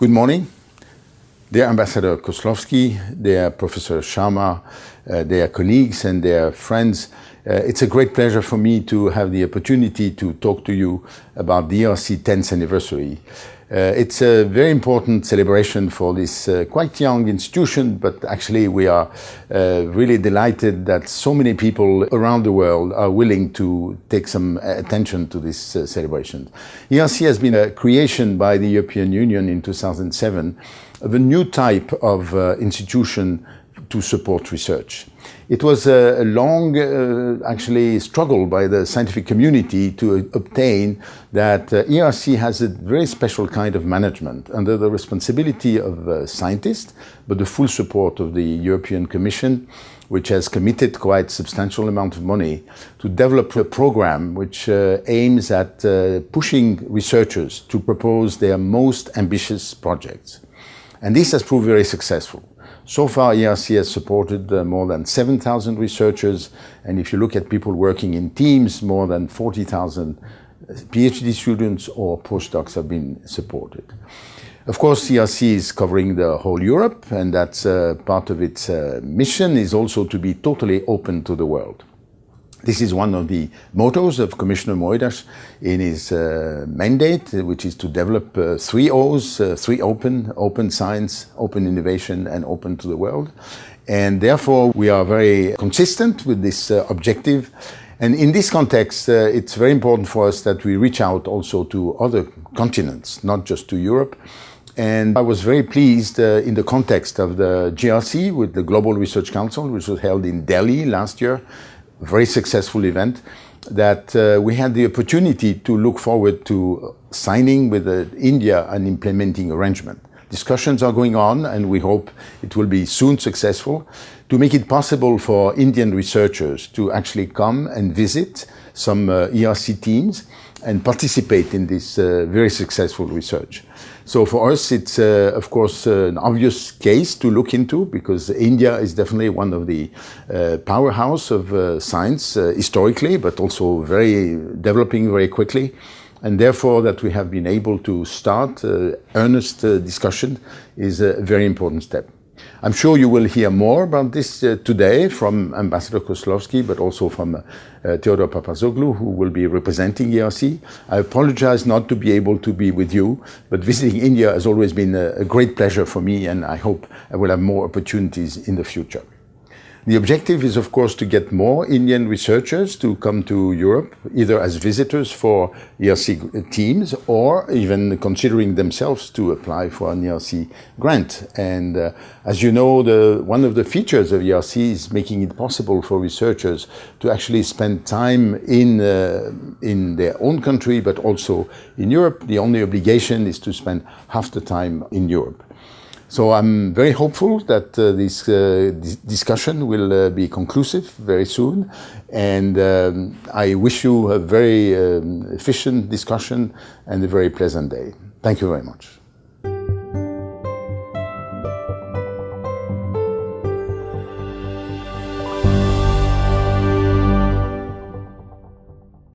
Good morning, dear Ambassador Kozlowski, dear Professor Sharma, dear colleagues and dear friends. It's a great pleasure for me to have the opportunity to talk to you about the ERC 10th anniversary. It's a very important celebration for this quite young institution, but actually we are really delighted that so many people around the world are willing to take some attention to this celebration. ERC has been a creation by the European Union in 2007 of a new type of institution to support research. It was a long, actually, struggle by the scientific community to obtain that ERC has a very special kind of management under the responsibility of scientists, but the full support of the European Commission, which has committed quite substantial amount of money to develop a program which aims at pushing researchers to propose their most ambitious projects. And this has proved very successful. So far, ERC has supported more than 7,000 researchers, and if you look at people working in teams, more than 40,000 PhD students or postdocs have been supported. Of course, ERC is covering the whole Europe, and that's part of its mission is also to be totally open to the world. This is one of the mottos of Commissioner Moedas in his mandate, which is to develop three O's, open science, open innovation, and open to the world. And therefore, we are very consistent with this objective. And in this context, it's very important for us that we reach out also to other continents, not just to Europe. And I was very pleased in the context of the GRC with the Global Research Council, which was held in Delhi last year. Very successful event, that we had the opportunity to look forward to signing with India an implementing arrangement. Discussions are going on, and we hope it will be soon successful to make it possible for Indian researchers to actually come and visit some ERC teams and participate in this very successful research. So for us, it's of course an obvious case to look into, because India is definitely one of the powerhouse of science historically, but also developing very quickly. And therefore, that we have been able to start earnest discussion is a very important step. I'm sure you will hear more about this today from Ambassador Kozlowski, but also from Theodore Papazoglou, who will be representing ERC. I apologize not to be able to be with you, but visiting India has always been a great pleasure for me, and I hope I will have more opportunities in the future. The objective is, of course, to get more Indian researchers to come to Europe, either as visitors for ERC teams or even considering themselves to apply for an ERC grant. And as you know, one of the features of ERC is making it possible for researchers to actually spend time in their own country, but also in Europe. The only obligation is to spend half the time in Europe. So I'm very hopeful that this discussion will be conclusive very soon, and I wish you a very efficient discussion and a very pleasant day. Thank you very much.